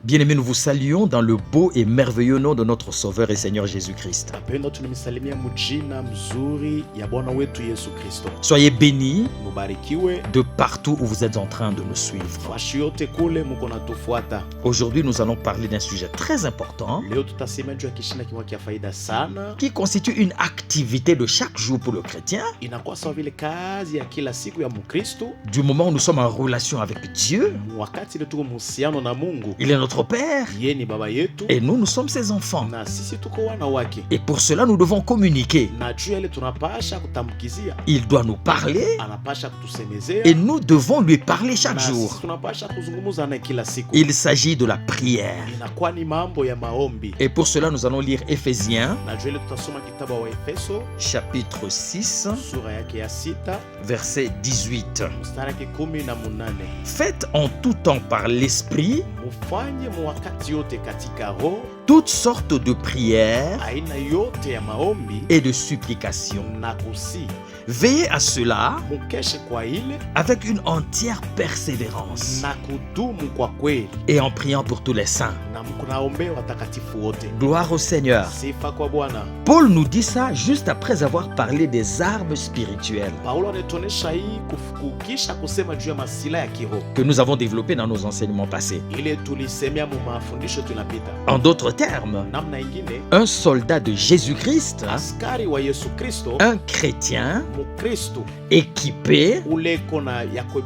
Bien-aimés, nous vous saluons dans le beau et merveilleux nom de notre Sauveur et Seigneur Jésus-Christ. Napenda tunamsalimia mjina mzuri ya Bwana wetu Yesu Kristo. Soyez bénis Mubarikiwe de partout où vous êtes en train de nous suivre. fashi yote kule muko natufuata. Aujourd'hui, nous allons parler d'un sujet très important Leo tutasema juu ya kishina kimwa kia faida sana. qui constitue une activité de chaque jour pour le chrétien. Inakuwa sawa vile kazi ya kila siku ya Mkristo. Du moment où nous sommes en relation avec Dieu, Wakati ile tuko muhusiano na Mungu, il est notre Père yeye ni baba yetu et nous sommes ses enfants. na sisi tuko wana wake. Et pour cela, nous devons communiquer. Na juu ya ile tunapasha kutamkizia, Il doit nous parler anapasha kutusemezea et nous devons lui parler chaque na jour. sisi tunapasha kuzungumza naye kila siku. Il s'agit de la prière. Inakuwa ni mambo ya maombi. Et pour cela, nous allons lire Éphésiens, Na juu ile tutasoma kitabu wa Efeso chapitre 6, sura yake ya 6 verset 18. mstari yake 18. Faites en tout temps par l'Esprit Mufanye wakati yote katika roho toutes sortes de prières aina yote ya maombi et de supplications. na kusi. Veillez à cela Mukeshe kwa ile avec une entière persévérance na kudumu kwa kweli, et en priant pour tous les saints. na mkunaombea watakatifu wote. Gloire au Seigneur. Sifa kwa Bwana. Paul nous dit ça juste après avoir parlé des armes spirituelles Paulo anatuonesha hii kukisha kusema juu ya masila ya kiroho que nous avons développées dans nos enseignements passés. ile tulisemea mu mafundisho tunapita. En d'autres termes, Namna ingine, un soldat de Jésus-Christ, askari wa Yesu Kristo, un chrétien Mukristo équipé, ule kona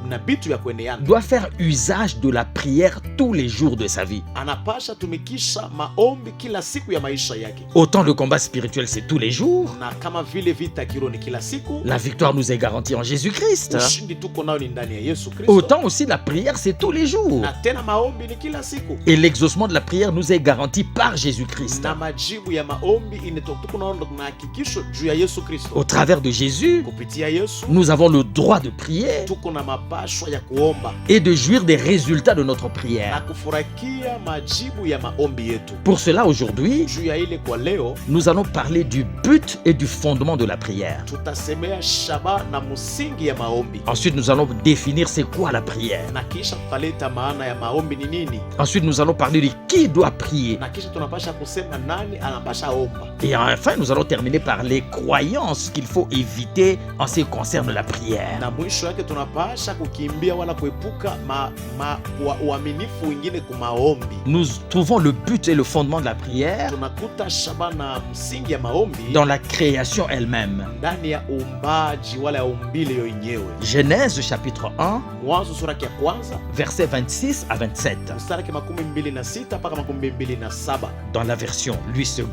na bitu ya kueneana, doit faire usage de la prière tous les jours de sa vie. anapasha tumikisha maombi kila siku ya maisha yake. Autant le combat spirituel, c'est tous les jours. Na kama vile vita kiroho ni kila siku, La victoire nous est garantie en Jésus-Christ. ushindi tuko nao ni ndani ya Yesu Kristo. Autant aussi la prière, c'est tous les jours. Na tena maombi ni kila siku, Et l'exaucement de la prière nous est garanti par Jésus-Christ. na majibu ya maombi tuko naona na hakikisho juu ya Yesu Kristo. Au travers de Jésus, Kupitia Yesu nous avons le droit de prier tuko na mapashwa ya kuomba et de jouir des résultats de notre na prière. kufurahikia majibu ya maombi yetu. Pour cela, aujourd'hui, Juu ya ile kwa leo nous allons parler du but et du fondement de la prière. tutasemea shaba na msingi ya maombi, Ensuite, nous allons définir c'est quoi la prière. na kisha tutaleta maana ya maombi ni nini, Ensuite, nous allons parler de qui doit prier. na kisha tunapasha kusema nani anapasha omba, Et enfin, nous allons terminer par les croyances qu'il faut éviter en ce qui concerne la prière. na mwisho yake tunapasha kukimbia wala kuepuka uaminifu wengine ku maombi. Nous trouvons le but et le fondement de la prière Tunakuta shaba na msingi ya maombi dans la création elle-même. ndani ya uumbaji wala ya umbile yo yenyewe. Genèse chapitre 1, Mwanzo sura ya kwanza versets 26 à 27, mstari ya 26 mpaka 27 dans la version Louis II.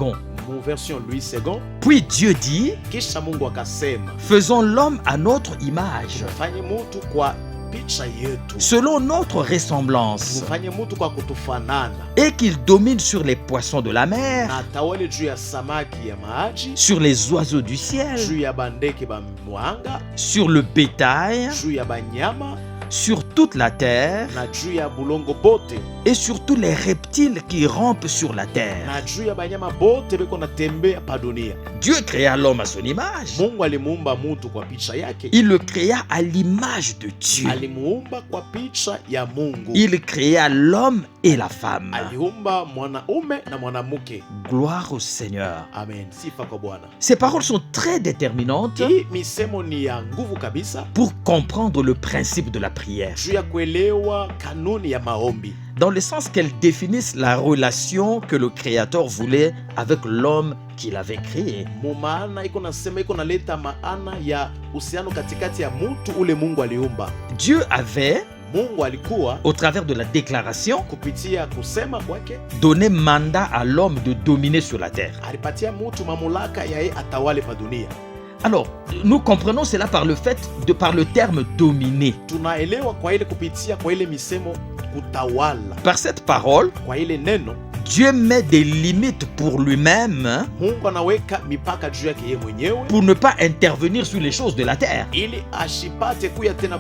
mu version Louis II. Puis Dieu dit, Kisha Mungu akasema, faisons l'homme à notre image, tufanye mutu kwa picha yetu, selon notre ressemblance, tufanye mutu kwa kutufanana, et qu'il domine sur les poissons de la na mer, atawale juu ya samaki ya maji, sur les oiseaux du ciel, juu ya bandeke ba mwanga, sur le bétail, juu ya banyama, sur toute la terre, na juu ya bulongo bote, et sur tous les reptiles qui rampent sur la terre. na juu ya banyama bote beko natembea pa dunia. Dieu créa l'homme à son image. Mungu alimuumba mutu kwa picha yake, Il le créa à l'image de Dieu. alimuumba kwa picha ya Mungu. Il créa l'homme et la femme. Aliumba mwanaume na mwanamke. Gloire au Seigneur. Amen, sifa kwa Bwana. Ces paroles sont très déterminantes Hii misemo ni ya nguvu kabisa pour comprendre le principe de la prière, juu ya kuelewa kanuni ya maombi, dans le sens qu'elles définissent la relation que le Créateur voulait avec l'homme qu'il avait créé. mu maana iko nasema, iko naleta maana ya uhusiano katikati ya mutu ule Mungu aliumba. Dieu avait, Mungu alikuwa au travers de la déclaration, kupitia kusema kwake donné mandat à l'homme de dominer sur la terre. alipatia mutu mamulaka yaye atawale pa dunia. Alors, nous comprenons cela par le terme dominer. Tunaelewa kwa ile kupitia kwa ile misemo kutawala. Par cette parole, Kwa ile neno Dieu met des limites pour lui-même Mungu anaweka mipaka juu yake yeye mwenyewe pour ne pas intervenir sur les choses de la terre. ili ashipate kuya tena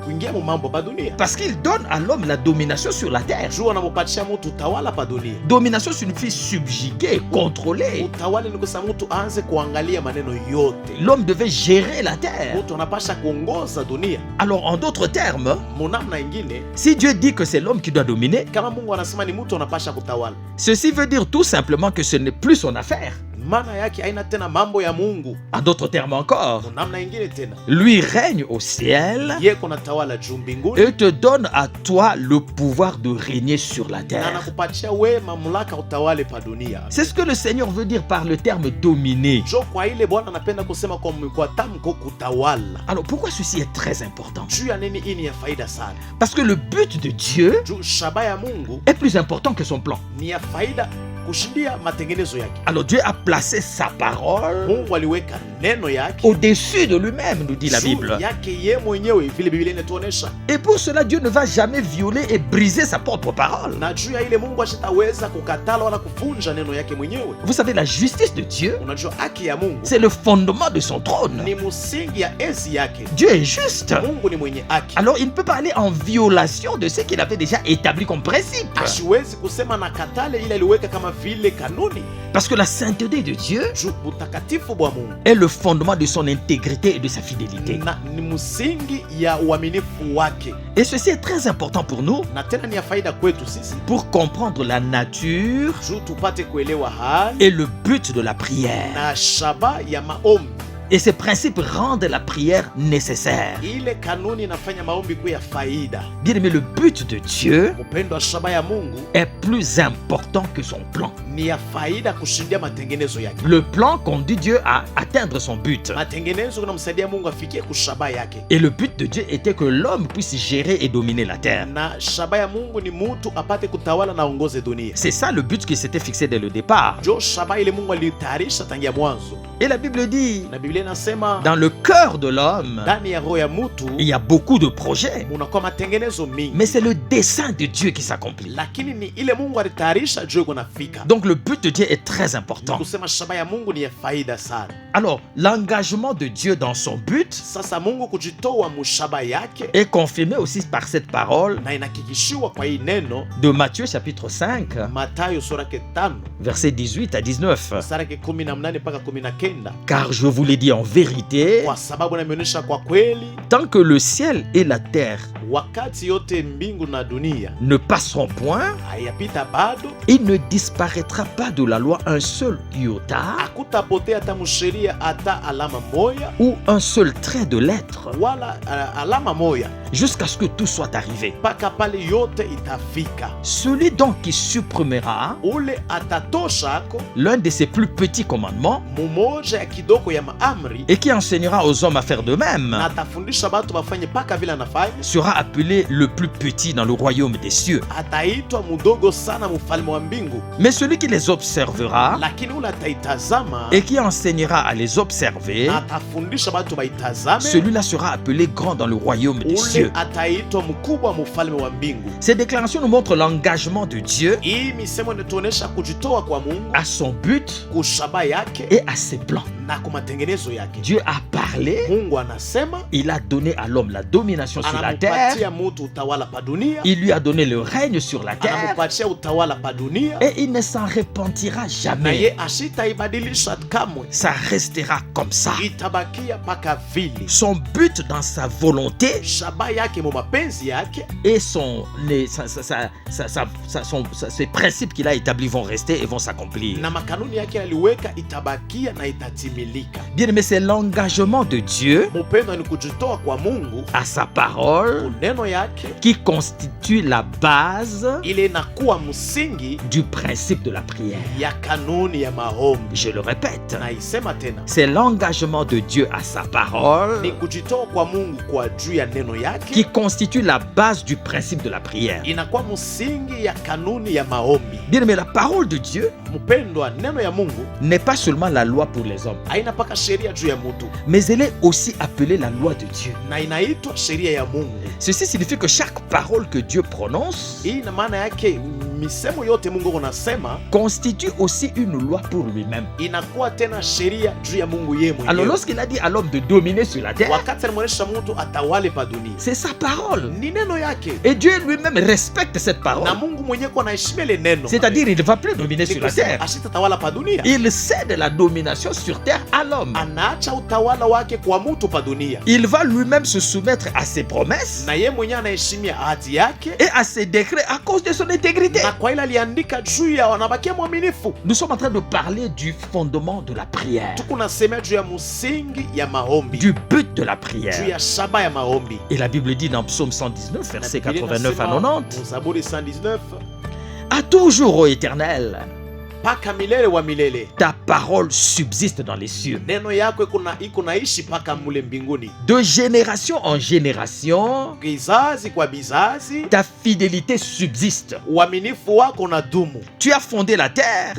kuingia mu mambo pa dunia. Parce qu'il donne à l'homme la domination sur la terre. Juu anamupatia mtu utawala pa dunia. Domination signifie subjuguer, contrôler. Utawala ni kusema mtu aanze kuangalia maneno yote. L'homme devait gérer la terre. Mtu anapasha kuongoza dunia. Alors, en d'autres termes, Munamna ingine, si Dieu dit que c'est l'homme qui doit dominer, kama Mungu anasema ni mtu anapasha kutawala, ceci veut dire tout simplement que ce n'est plus son affaire. maana yake haina tena mambo ya Mungu. En d'autres termes encore, Munamna ingine tena, lui règne au ciel yeye kuna tawala juu mbinguni et te donne à toi le pouvoir de régner sur la na terre. anakupatia wewe mamlaka utawale pa dunia. C'est ce que le Seigneur veut dire par le terme dominer. Jo, kwa ile Bwana anapenda kusema kwa tamko kutawala. Alors, pourquoi ceci est très important? Juu ya nini? Hii ni ya faida sana. Parce que le but de Dieu Juu shaba ya Mungu est plus important que son plan. ni ya faida kushindia matengenezo yake. Alors, Dieu a placé sa parole Mungu aliweka neno yake au-dessus de lui-même, nous dit la juu Bible. yake ye mwenyewe, vile Biblia inatuonesha. Et pour cela, Dieu ne va jamais violer et briser sa propre parole. Na juu ya ile Mungu ashitaweza kukatala wala kuvunja neno yake mwenyewe. Vous savez, la justice de Dieu, Unajua haki ya Mungu c'est le fondement de son trône. ni msingi ya enzi yake. Dieu est juste. Mungu ni mwenye haki. Alors, il ne peut pas aller en violation de ce qu'il avait déjà établi comme principe. Asiwezi kusema na katale ile aliweka kama vile kanuni. Parce que la sainteté de Dieu Juu utakatifu bwa Mungu est le fondement de son intégrité et de sa fidélité. na ni msingi ya uaminifu wake, Et ceci est très important pour nous, na tena ni ya faida kwetu sisi, pour comprendre la nature juu tupate kuelewa hali et le but de la prière. na shaba ya maombi. Et ces principes rendent la prière nécessaire. Ile kanuni inafanya maombi kuwa ya faida. Bien aimé, le but de Dieu Mpendo wa shaba ya Mungu est plus important que son plan. ni ya faida kushindia matengenezo yake. Le plan conduit Dieu à atteindre son but. Matengenezo kunamsaidia Mungu afikie kushaba yake, Et le but de Dieu était que l'homme puisse gérer et dominer la terre. na shaba ya Mungu ni mutu apate kutawala na ongoze dunia. C'est ça le but qui s'était fixé dès le départ. Jo, shaba ile Mungu alitayarisha tangia mwanzo, Et la Bible dit, na Biblia inasema dans le cœur de l'homme, ndani ya roho ya mutu il y a beaucoup de projets. munakuwa matengenezo mingi, Mais c'est le dessein de Dieu qui s'accomplit. lakini ni ile Mungu alitayarisha juu kunafika. Donc le but de Dieu est très important. Kusema shaba ya Mungu ni ya faida sana. Alors, l'engagement de Dieu dans son but Sasa Mungu kujitoa mushaba yake est confirmé aussi par cette parole na inahakikishiwa kwa hii neno de Matthieu chapitre 5, Mathayo sura yake 5 versets 18 à 19. mstari yake 18 mpaka 19. Car je vous l'ai dit en vérité, Kwa sababu nameonyesha kwa kweli, tant que le ciel et la terre wakati yote mbingu na dunia ne passeront point, hayapita bado, il ne disparaîtra pas de la loi un seul iota hakutapotea hata msheria hata alama moya ou un seul trait de lettre, wala alama moya, jusqu'à ce que tout soit arrivé. mpaka pale yote itafika. Celui donc qui supprimera Ule atatoshako l'un de ses plus petits commandements mumoja ya kidogo ya maamri et qui enseignera aux hommes à faire de même na atafundisha batu bafanye mpaka vile anafanya, sera appelé le plus petit dans le royaume des cieux. ataitwa mudogo sana mufalme wa mbingu. Mais celui qui les observera Lakini ule ataitazama et qui enseignera à les observer, na atafundisha batu baitazame, celui-là sera appelé grand dans le royaume des ule cieux. ataitwa mkubwa mufalme wa mbingu. Ces déclarations nous montrent l'engagement de Dieu Hii misemo inatuonesha kujitoa kwa Mungu, à son but kushaba yake et à ses plans. na kwa matengenezo yake. Dieu a parlé, Mungu anasema il a donné à l'homme la domination sur la terre, anamupatia mutu utawala pa dunia, il lui a donné le règne sur la terre anamupatia utawala pa dunia, et il ne s'en repentira na jamais. ye ashitaibadilisha kamwe, Ça restera comme ça. itabakia paka vile. Son but dans sa volonté Shaba yake mu mapenzi yake et ses principes qu'il a établis vont rester et vont s'accomplir. na makanuni yake aliweka itabakia na itatimilika. Bien aimé, c'est l'engagement de Dieu Mupendo ni kujitoa kwa Mungu, à sa parole neno yake qui constitue la base ile inakuwa msingi du principe de la prière. ya kanuni ya maombi. Je le répète, Na isema tena c'est l'engagement de Dieu à sa ni parole kujitoa kwa Mungu kwa juu ya neno qui yake, constitue la base du principe de la prière. inakuwa msingi ya kanuni ya maombi. Bien aimé, la parole de Dieu Mpendwa, neno ya Mungu n'est pas seulement la loi pour les hommes, haina paka sheria juu ya mutu, mais elle est aussi appelée la loi de Dieu. na inaitwa sheria ya Mungu. Ceci signifie que chaque parole que Dieu prononce Hii ina maana yake misemo yote Mungu konasema constitue aussi une loi pour lui-même. inakuwa tena sheria juu ya Mungu yeye Alors mwenyewe. lorsqu'il a dit à l'homme de dominer sur la terre, Wakati alimwonyesha mtu atawale pa dunia, c'est sa parole. ni neno yake, Et Dieu lui-même respecte cette na parole. Mungu mwenyewe kwa anaheshimia ile neno. C'est-à-dire, il ne va plus dominer Ni sur la kusema terre. asitatawala pa dunia, Il cède la domination sur terre à l'homme. anaacha utawala wake kwa mtu pa dunia, Il va lui-même se soumettre à ses promesses na yeye mwenyewe anaheshimia ahadi yake, et à ses décrets à cause de son intégrité. na kwa ile aliandika juu ya wanabakia mwaminifu. Nous sommes en train de parler du fondement de la prière, Tuko nasemea juu ya msingi ya maombi, du but de la juu prière. ya shaba ya maombi. Et la Bible dit dans Psaume 119, versets Na Biblia 89 à inasema 90, Zaburi 119, à toujours, ô Éternel, paka milele wa milele, ta parole subsiste dans les cieux. neno yako iko naishi paka mule mbinguni. De génération en génération, Kizazi kwa bizazi, ta fidélité subsiste. uaminifu wako na dumu. Tu as fondé la terre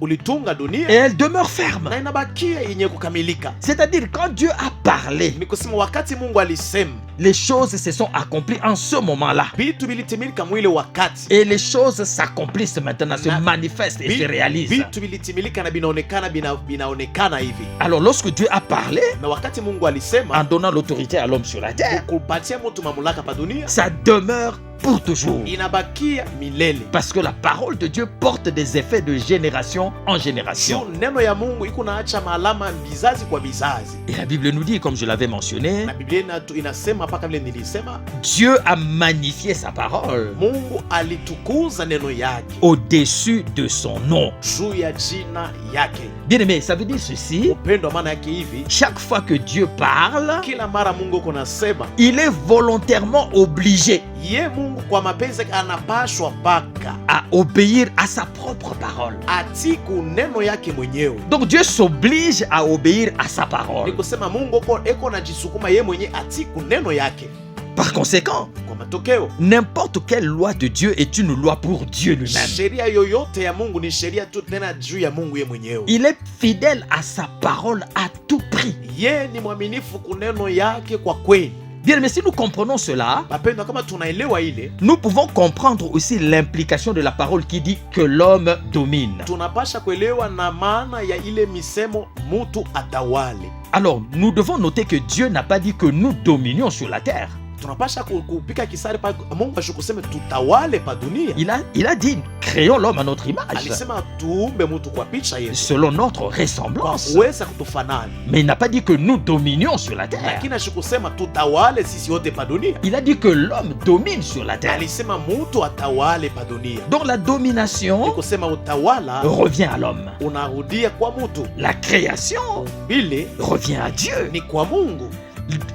Ulitunga et dunia elle demeure ferme. na inabakia yenye kukamilika. C'est-à-dire, quand Dieu a parlé, Ni kusema wakati Mungu alisema, les choses se sont accomplies en ce moment-là. vitu vilitimilika mwile wakati, Et les choses s'accomplissent maintenant, se Na- manifestent et se réalisent. vitu vilitimilika na binaonekana hivi. Alors, lorsque Dieu a parlé, Na wakati Mungu en alisema donnant l'autorité à l'homme sur la terre, kupatia mtu mamlaka pa dunia, ça demeure pour toujours. inabakia milele. Parce que la parole de Dieu porte des effets de génération en génération. Juu neno ya Mungu iko naacha maalama bizazi kwa bizazi. Et la Bible nous dit, comme je l'avais mentionné, Na Biblia inasema mpaka vile nilisema, Dieu a magnifié sa parole Mungu alitukuza neno yake au-dessus de son nom. juu ya jina yake. Bien aimé, ça veut dire ceci, Upendo maana yake hivi, chaque fois que Dieu parle, kila mara Mungu uko nasema, il est volontairement obligé ye Mungu kwa mapenzi yake anapashwa paka à obéir à sa propre parole. atiku neno yake mwenyewe. Donc Dieu s'oblige à obéir à sa Ni parole. kusema Mungu eko najisukuma ye mwenye atiku neno yake. Par conséquent, Kwa matokeo, n'importe quelle loi de Dieu est une loi pour Dieu lui-même. sheria yoyote ya Mungu ni sheria tu tena juu ya Mungu ye mwenyewe. Il est fidèle à sa parole à tout prix. Ye ni mwaminifu kuneno yake kwa kweli. Bien, mais si nous comprenons cela, Mapendo, kama tunaelewa ile, nous pouvons comprendre aussi l'implication de la parole qui dit que l'homme domine. tunapasha kuelewa na maana ya ile misemo mutu atawale. Alors, nous devons noter que Dieu n'a pas dit que nous dominions sur la terre. Tunapasha kupika kisari pa Mungu ashukuseme tutawale pa dunia. Il a dit, créons l'homme à notre image, Alisema tuumbe mutu kwa picha yetu, selon notre kwa ressemblance. kuweza kutufanana. Mais il n'a pas dit que nous dominions sur la terre. Lakini ashukusema tutawale sisi wote pa dunia. Il a dit que l'homme domine sur la terre. Alisema mutu atawale pa dunia. Donc la Ni domination kusema utawala revient à l'homme. unarudia kwa mutu, La création vile revient à Dieu. ni kwa Mungu.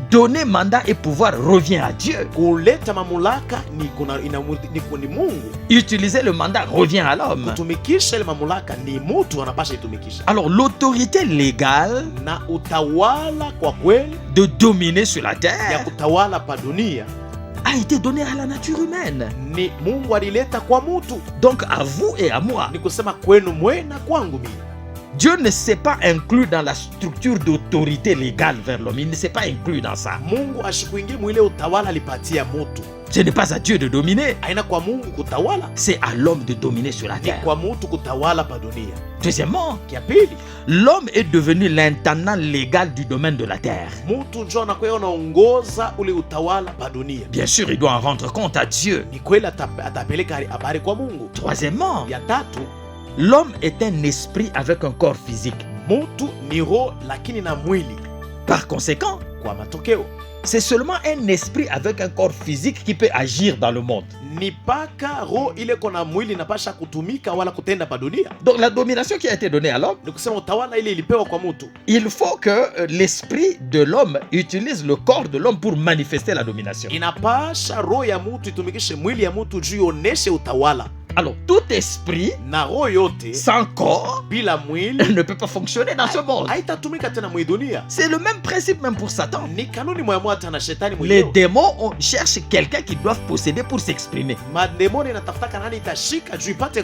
Donner mandat et pouvoir revient à Dieu. Kuleta mamulaka ni Mungu. Utiliser le mandat revient à l'homme. Kutumikisha ile mamulaka ni mutu anapasha itumikisha. Alors l'autorité légale Na utawala kwa kweli de dominer sur la ya terre kutawala pa dunia a été donnée à la nature humaine. ni Mungu alileta kwa mutu. Donc à vous et à moi. Ni kusema kwenu mwe na kwangu mimi. Dieu ne s'est pas inclus dans la structure d'autorité légale vers l'homme. Il ne s'est pas inclus dans ça. Mungu ashikuingie mwile utawala alipatia mutu. Ce n'est pas à Dieu de dominer. Aina kwa Mungu kutawala, C'est à l'homme de dominer sur la ni terre. kwa mutu kutawala pa dunia. Deuxièmement, Kia pili, l'homme est devenu l'intendant légal du domaine de la terre. mutu njo anakuwa anaongoza ule utawala pa dunia. Bien sûr, il doit en rendre compte à Dieu. Ni kweli atapeleka habari kwa Mungu. Troisièmement, Ya tatu, l'homme est un esprit avec un corps physique. mutu ni roho lakini na mwili. Par conséquent, Kwa matokeo, c'est seulement un esprit avec un corps physique qui peut agir dans le monde. ni paka roho ile kona mwili napasha kutumika wala kutenda pa dunia. Donc la domination qui a été donnée à l'homme, Ni kusema utawala ile ilipewa kwa mutu. il faut que l'esprit de l'homme utilise le corps de l'homme pour manifester la domination. Inapasha roho ya mutu itumikishe mwili ya mutu juu ioneshe utawala. Alors tout esprit Na roho yote sans corps bila mwili ne peut pas fonctionner dans ce monde. haitatumika tena mwi dunia. C'est le même principe même pour Satan. Ni kanuni moya moya hata na shetani Les mwenyewe. démons cherchent quelqu'un qu'ils doivent posséder pour s'exprimer. Mademoni inatafutaka nani itashika juu ipate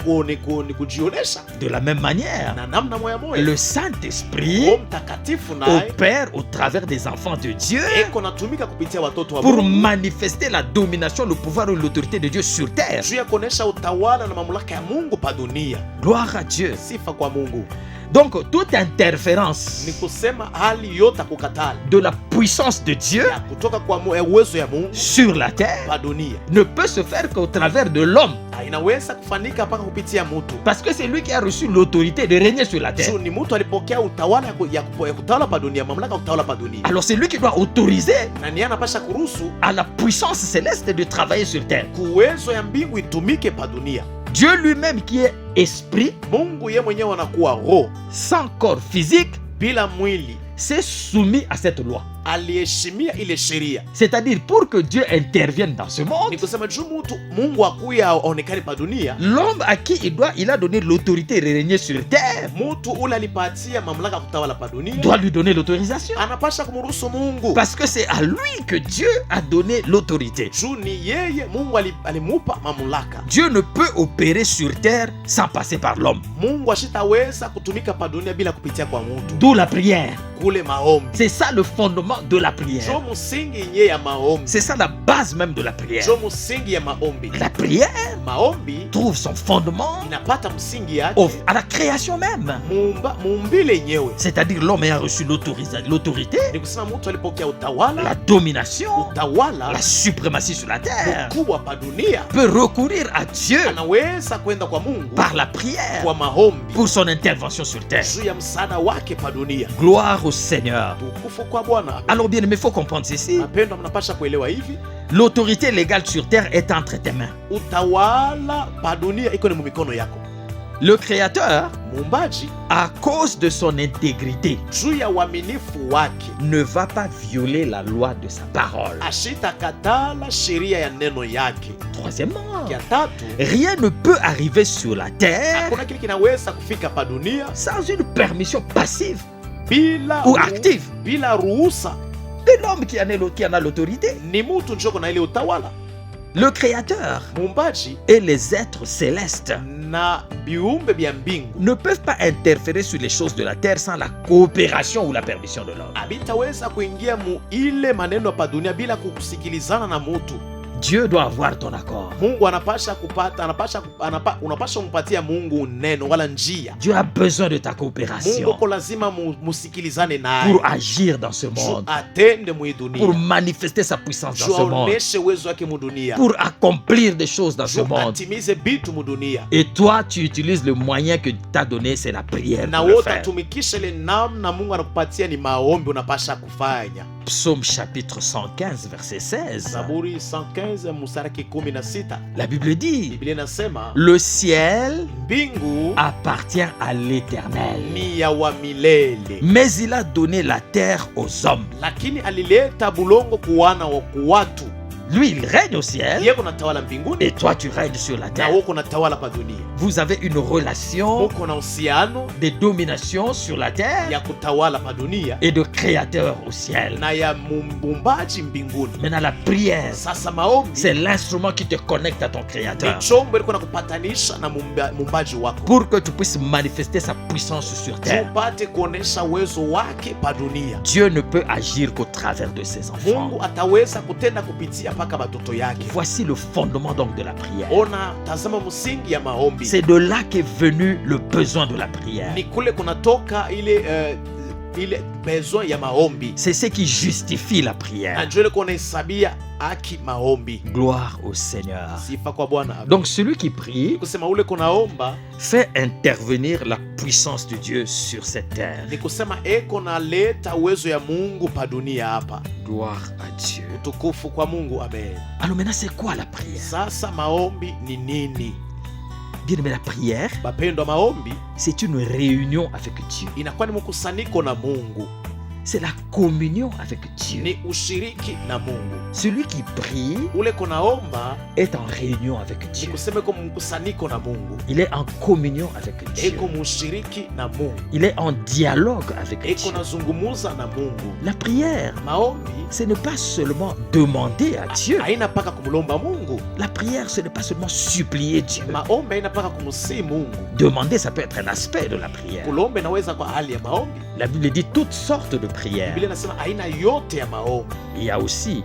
kujionesha. De la même manière, Na namna moya moya le Saint-Esprit Roho Mtakatifu naye opère au travers des enfants de Dieu eko natumika kupitia watoto wa pour Mungu manifester la domination, le pouvoir et l'autorité de Dieu sur terre. juu ya kuonesha utawala utawala na mamlaka ya Mungu pa dunia. Gloire à Dieu. Sifa kwa Mungu. Donc, toute interférence Ni kusema hali yote ya kukatala de la puissance de Dieu ya kutoka kwa uwezo ya Mungu sur la terre pa dunia ne peut se faire qu'au travers de l'homme. inaweza kufanika mpaka kupitia mtu, Parce que c'est lui qui a reçu l'autorité de régner sur la terre. juu ni mtu alipokea utawala ya kutawala pa dunia, mamlaka ya kutawala pa dunia, Alors c'est lui qui doit autoriser na ni anapasha kuruhusu à la puissance céleste de travailler sur terre. kuwezo ya mbingu itumike pa dunia. Dieu lui-même qui est esprit, Mungu ye mwenyewe anakuwa roho sans corps physique, bila mwili, s'est soumis à cette loi. aliheshimia ile sheria. C'est-à-dire pour que Dieu intervienne dans ce monde, Ni kusema juu mtu Mungu akuya aonekane pa dunia, l'homme à qui il a donné l'autorité de régner sur terre mtu ule alipatia mamlaka ya kutawala pa dunia doit lui donner l'autorisation. anapasha kumruhusu Mungu, Parce que c'est à lui que Dieu a donné l'autorité. juu ni yeye Mungu alimupa mamlaka. Dieu ne peut opérer sur terre sans passer par l'homme. Mungu ashitaweza kutumika pa dunia bila kupitia kwa mtu. D'où la prière. Kule maombi C'est ça le fondement de la prière. jo musingi yenye ya maombi, C'est ça la base même de la prière. jo musingi ya maombi. La prière Maombi trouve son fondement inapata msingi yake à la création même. muumbile yenyewe. C'est-à-dire l'homme a reçu l'autorité, Ni kusema mtu alipokea la utawala, domination, utawala la suprématie sur la terre, mkubwa pa dunia, peut recourir à Dieu anaweza kwenda kwa Mungu par la prière kwa maombi pour son intervention sur terre. juu ya msaada wake pa dunia. Gloire au Seigneur. Tukufu kwa Bwana. Alors bien aimé, il faut comprendre ceci. Mapendo, mnapasha kuelewa hivi, L'autorité légale sur terre est entre tes mains. utawala pa dunia iko ni mumikono yako. Le Créateur, Muumbaji à cause de son intégrité, juu ya uaminifu wake ne va pas violer la loi de sa parole. ashitakatala sheria ya neno yake. Troisièmement, Ya tatu, rien ne peut arriver sur la terre hakuna kile kinaweza kufika pa dunia sans une permission passive bila ou active bila ruhusa. de l'homme qui en a l'autorité. Ni mtu njoko na ile utawala. Le Créateur Muumbaji et les êtres célestes na viumbe vya mbingu ne peuvent pas interférer sur les choses de la terre sans la coopération ou la permission de l'homme. habitaweza kuingia mu ile maneno pa dunia bila kusikilizana na mutu. Dieu doit avoir ton accord. Mungu anapasha kupata, unapasha kumpatia Mungu neno wala njia. Dieu a besoin de ta Mungu coopération ko lazima musikilizane naye pour agir dans ce juu monde, atende mu dunia, pour manifester sa puissance dans juu ce monde, aoneshe uwezo wake mu dunia, pour accomplir des choses dans ce juu monde. atimize bitu mu dunia. Et toi, tu utilises le moyen que t'a donné, c'est la prière Na pour le wote faire. atumikishe ile namna Mungu anakupatia ni maombi unapasha kufanya. Psaume chapitre 115, verset 16. Zaburi 115 mstari 16. La Bible dit, Biblia inasema le ciel mbingu appartient à l'Éternel, ni ya wa milele, mais il a donné la terre aux hommes. lakini alileta bulongo kuwana wa kuwatu. Lui, il règne au ciel Yeye kunatawala mbinguni et toi, tu règnes sur la na terre. wewe kunatawala pa dunia. Vous avez une relation Muko na uhusiano de domination sur la terre ya kutawala pa dunia et de créateur au ciel. na ya muumbaji mbinguni. Maintenant, la prière, Sasa maombi c'est l'instrument qui te connecte à ton ni créateur chombo iliko na kupatanisha na muumbaji wako, pour que tu puisses manifester sa puissance sur terre. upate kuonesha uwezo wake pa dunia. Dieu ne peut agir qu'au travers de ses enfants. Mungu ataweza kutenda kupitia paka batoto yake. Voici le fondement donc de la prière. Ona, tazama msingi ya maombi. C'est de là qu'est venu le besoin de la prière. Ni kule kunatoka ile besoin ya maombi, C'est ce qui justifie la na prière. ndio ile kunahesabia haki maombi. Gloire au Seigneur. Sifa kwa Bwana. Donc celui qui prie Kusema ule kunaomba fait intervenir la puissance de Dieu sur cette terre. ni kusema eko naleta uwezo ya Mungu pa dunia hapa. Gloire à Dieu. Tukufu kwa Mungu, amen. Alors maintenant, c'est quoi la prière? Sasa maombi ni nini? Bien aimé, la prière, Bapendwa, maombi c'est une réunion avec Dieu. inakuwa ni mkusanyiko na Mungu, C'est la communion avec Dieu. ni ushiriki na Mungu. Celui qui prie Ule kunaomba est en réunion avec ni Dieu. kusema iko mkusanyiko na Mungu, Il est en communion avec Dieu. eko mushiriki na Mungu, Il est en dialogue avec eko Dieu. nazungumuza na Mungu. La prière, Maombi ce n'est pas seulement demander à Dieu. haina paka kumlomba Mungu. La prière, ce n'est pas seulement supplier Dieu. Maombi haina paka kumsii Mungu. Demander, ça peut être un aspect de la prière. Kulomba inaweza kwa hali ya maombi. La Bible dit toutes sortes de prières. Biblia inasema aina yote ya maombi. Il y a aussi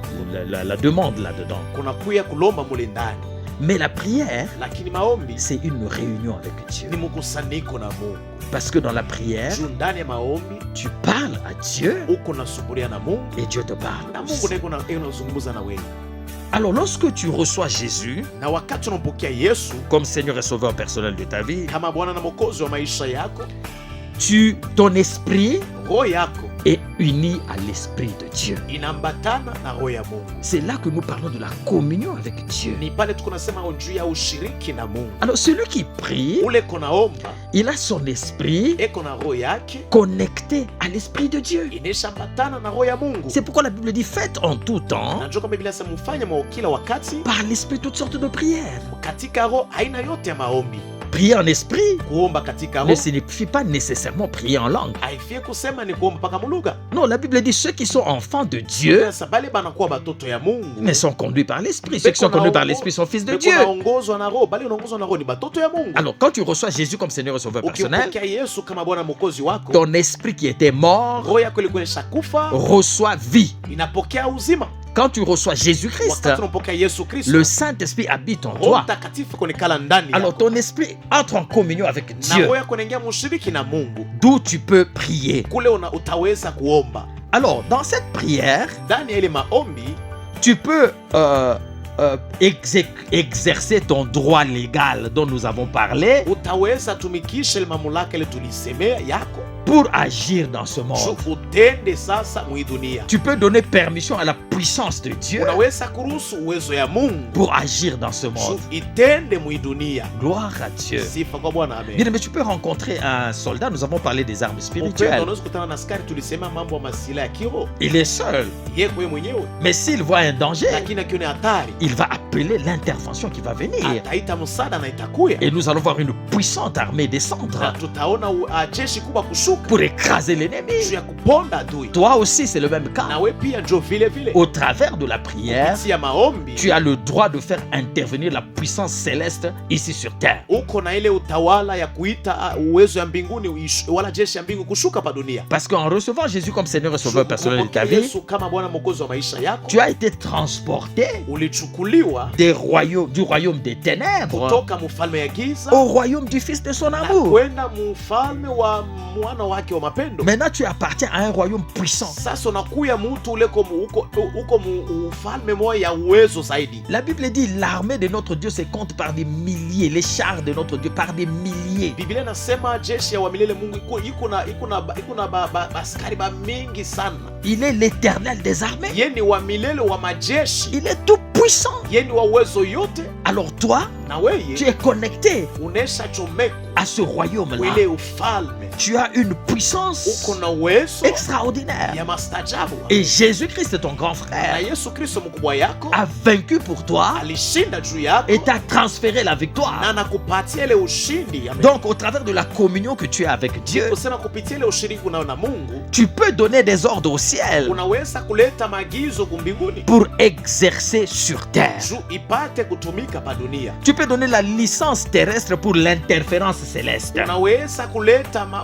la demande là-dedans. Kuna kuya kulomba mule ndani. Mais la prière, lakini maombi c'est une réunion avec Dieu. ni mkusanyiko na Mungu. Parce que dans la prière, Juu ndani ya maombi tu parles à Dieu uko nasumbulia na Mungu et Dieu te parle. na Mungu naye unazungumza na wewe. Alors lorsque tu reçois Jésus Na wakati unampokea Yesu comme Seigneur et Sauveur personnel de ta vie, kama Bwana na Mwokozi wa maisha yako, ton esprit roho yako est uni à l'esprit de Dieu. inaambatana na roho ya Mungu. C'est là que nous parlons de la communion avec Dieu. Ni pale tuko nasema juu ya ushiriki na Mungu. Alors celui qui prie, Ule konaomba il a son esprit eko na roho yake connecté à l'esprit de Dieu. ineshambatana na roho ya Mungu. C'est pourquoi la Bible dit faites en tout temps Najua kama Biblia inasema mfanye kila wakati par l'esprit toutes sortes de prières. katika roho aina yote ya maombi. Prier en esprit Kuomba katika ne roho signifie pas nécessairement prier en langue. haifie kusema ni kuomba mpaka mulugha. Non, la Bible dit ceux qui sont enfants de Dieu Sasa bale banakuwa batoto ya Mungu. mais sont conduits par l'esprit. Ceux qui sont conduits par l'esprit sont fils de Dieu. Unaongozwa na roho, bali unaongozwa na roho ni batoto ya Mungu. Alors quand tu reçois Jésus comme Seigneur et Sauveur personnel, Ukipokea Yesu kama Bwana Mwokozi wako, ton esprit qui était mort roho yako ilikuwa imeshakufa reçoit vie. inapokea uzima. Quand tu reçois Jésus-Christ, Wakati unampokea Yesu Kristo, le Saint-Esprit habite en Roho toi. Mtakatifu konekala ndani Alors yako. ton esprit entre en communion avec Na Dieu, roho yako inaingia mushiriki na Mungu. d'où tu peux prier. Kule utaweza kuomba. Alors dans cette prière, Ndani ya ile maombi tu peux exercer ton droit légal dont nous avons parlé utaweza tumikisha ile mamlaka ile tulisemea yako pour agir dans ce monde. utende sasa mwi dunia. Tu peux donner permission à la puissance de Dieu Unaweza kuruhusu uwezo ya Mungu pour agir dans ce monde. itende mwi dunia. Gloire à Dieu. Sifa kwa Bwana, amen. Bien, mais tu peux rencontrer un soldat, nous avons parlé des armes Upendo, spirituelles. unaweza kutana na askari, tulisema mambo ya masila ya kiroho. Il est seul, Yeye kwa mwenyewe, mais s'il voit un danger, lakini akiona hatari il va appeler l'intervention qui va venir. ataita msaada na itakuya. Et nous allons voir une puissante armée Na descendre tutaona jeshi kubwa kushuka pour écraser juu l'ennemi. ya kuponda adui. Toi aussi, c'est le même Na cas. we pia njo vile vile Au travers de la prière, kupitia maombi tu as le droit de faire intervenir la puissance céleste ici sur terre. uko na ile utawala ya kuita uwezo ya mbinguni wala jeshi ya mbingu kushuka pa dunia. Parce qu'en recevant Jésus comme Seigneur et Sauveur personnel de ta vie, Yesu kama Bwana Mwokozi wa maisha yako, tu as été transporté ulichukuliwa du royaume des ténèbres kutoka mfalme ya giza au royaume du Fils de son na amour. kwenda mfalme wa mwana wake wa mapendo. Maintenant, tu appartiens à un royaume puissant. Sasa unakuya mtu uko ufalme moja ya uwezo zaidi. La Bible dit l'armée de notre Dieu se compte par des milliers, les chars de notre Dieu par des milliers. Biblia nasema jeshi ya wamilele Mungu iko na askari ba mingi sana. Il est l'éternel des armées. Yeye ni wa milele wa majeshi. Il est tout puissant. Yeye ni wa uwezo yote. Alors toi, Na tu weye es connecté unesha chomeko à ce royaume-là. ile ufalme. Tu as une puissance Uko na uwezo extraordinaire. ya mastajabu. Et Jésus-Christ, ton grand Na frère, Yesu Kristo mkubwa yako a vaincu pour toi alishinda juu yako et t'a transféré la na victoire. nakupatia ile ushindi. Amen. Donc, au travers de la communion que tu as avec Dieu, Kusema kupitia ile ushiriki unao na Mungu, tu peux donner des ordres au ciel unaweza kuleta maagizo kumbinguni pour exercer sur terre. juu ipate kutumika pa dunia. Tu peux donner la licence terrestre pour l'interférence céleste.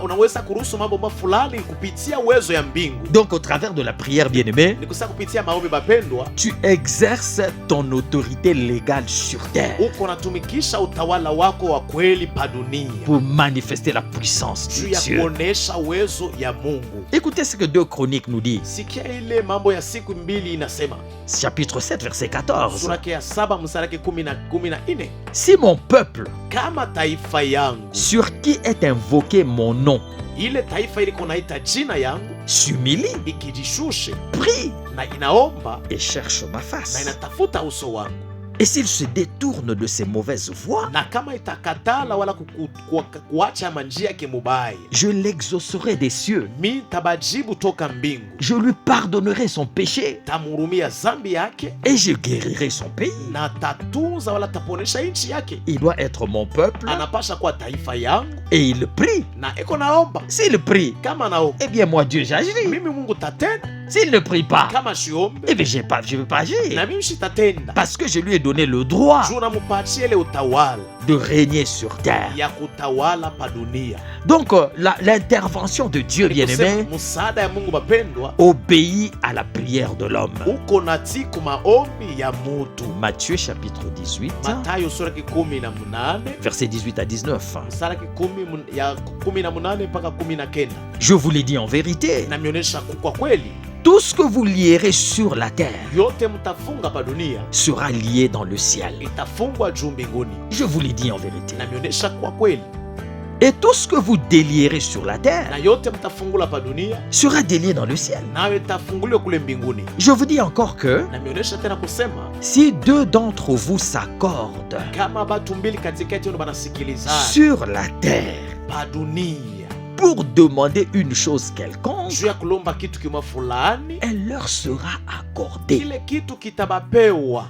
Unaweza kuruhusu mambo fulani kupitia uwezo ya mbingu. Donc, au travers de la prière, bien-aimé, Ni kusema kupitia maombi bapendwa, tu exerces ton autorité légale sur terre uko natumikisha utawala wako wa kweli pa dunia pour manifester la puissance juu de ya Dieu. kuonesha uwezo ya Mungu. Écoutez ce que 2 Chroniques nous dit, Sikia ile mambo ya siku mbili inasema, chapitre 7, verset 14. sura ya 7 mstari wake 14, Si mon peuple, kama taifa yangu, sur qui est invoqué mon nom, ile taifa iliko naita jina yangu, s'humilie, ikijishushe prie na inaomba et cherche ma na face, inatafuta uso wangu, et s'il se détourne de ses mauvaises voies, na kama itakatala wala kuacha manjia yake mubaya, je l'exaucerai des cieux, mi tabajibu toka mbingu, je lui pardonnerai son péché tamhurumia zambi yake et je guérirai son pays. na tatunza wala taponesha nchi yake. Il doit être mon peuple Anapasha kuwa taifa yangu et il prie. na eko naomba. S'il prie, Kama naomba, eh bien moi Dieu j'agis. mimi Mungu tatenda. S'il ne prie pas, kama shiombe, eh bien, je ne vais pas agir. na mimi shitatenda. Parce que je lui ai donné le droit Juu namupatia ile utawala de régner sur terre. ya kutawala pa dunia. Donc, l'intervention de Dieu, bien-aimé, Msaada ya Mungu bapendwa obéit à la prière de l'homme. uko natii ku maombi ya mutu. Matthieu chapitre 18, Matayo sura 18 versets 18 à 19. mstari ya 18 mpaka 19. Je vous l'ai dit en vérité, Namionyesha kwa kweli tout ce que vous lierez sur la terre yote mtafunga pa dunia sera lié dans le ciel. itafungwa juu mbinguni. Je vous l'ai dit en vérité. Namionyesha kwa kweli Et tout ce que vous délierez sur la na terre yote mtafungula pa dunia sera délié dans le ciel. nayo itafunguliwa kule mbinguni. Je vous dis encore que Namionyesha tena kusema si deux d'entre vous s'accordent kama batu mbili katikati yenu banasikilizana sur la terre pa dunia pour demander une chose quelconque, juu ya kulomba kitu kima fulani, elle leur sera accordée kile kitu kitabapewa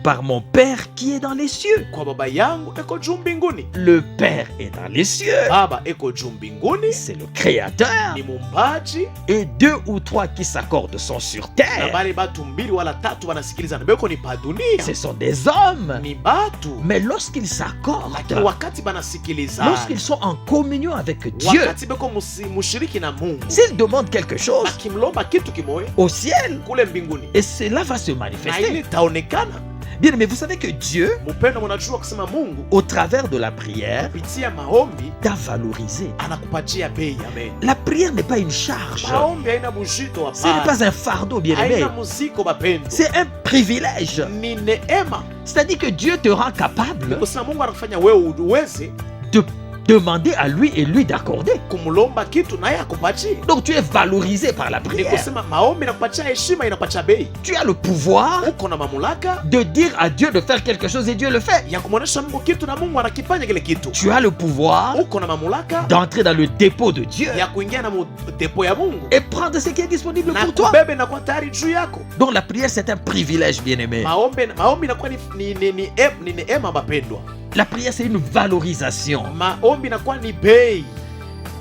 par mon Père qui est dans les cieux. kwa baba yangu eko juu mbinguni. Le Père est dans les cieux. Baba eko juu mbinguni, C'est le Créateur. ni mumbaji, Et deux ou trois qui s'accordent sont sur na terre. bali batu mbili wala tatu wanasikilizana beko ni pa dunia, Ce sont des hommes. ni batu. Mais lorsqu'ils Lakini s'accordent, wakati banasikilizana, lorsqu'ils sont en communion avec Dieu, wakati beko mushiriki na Mungu, s'ils demandent quelque chose bakimlomba kitu kimoya au ciel, kule mbinguni, et cela va se na manifester. ile taonekana. Bien, mais vous savez que Dieu, Mupendo, mnajua kusema Mungu au travers de la prière, kupitia maombi t'a valorisé. anakupatia bei. Amen. La prière n'est pas une charge. Maombi haina bujito, Ce n'est hapana. pas un fardeau, bien aimé. Haina muziko bapendo, C'est un privilège. ni neema. C'est-à-dire que Dieu te rend capable Kusema Mungu anakufanya wewe uweze de demander à lui et lui d'accorder. kumlomba kitu naye akupatie. Donc tu es valorisé par la Ni prière. kusema maombi inakupatia heshima, inakupatia bei. Tu as le pouvoir Uko na mamlaka de dire à Dieu de faire quelque chose et Dieu le fait. ya kumwonyesha Mungu kitu na Mungu anakifanya kile kitu. Tu as le pouvoir Uko na mamlaka d'entrer dans le dépôt de Dieu ya kuingia na depo ya Mungu et prendre ce qui est disponible na pour toi. kubebe na kwa tayari juu yako. Donc la prière, c'est un privilège, bien-aimé. Maombi inakuwa ni neema bapendwa. La prière, c'est une valorisation. Maombi inakuwa ni bei.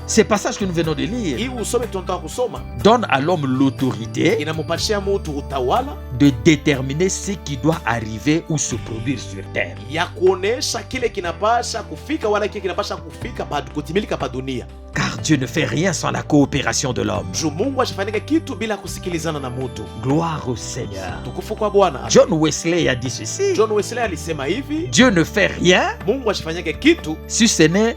Ces passages que nous venons de lire Hii usome tunataka kusoma donnent à l'homme l'autorité inampashia mtu utawala de déterminer ce qui doit arriver ou se produire sur terre. ya kuonesha kile kinapasha kufika wala kile kinapasha kufika kutimilika pa dunia. Car Dieu ne fait rien sans la coopération de l'homme. Juu Mungu ashafanyika kitu bila kusikilizana na mtu. Gloire au Seigneur. Tukufu kwa Bwana. John Wesley a dit ceci. John Wesley alisema hivi, Dieu ne fait rien Mungu ashafanyika kitu si ce n'est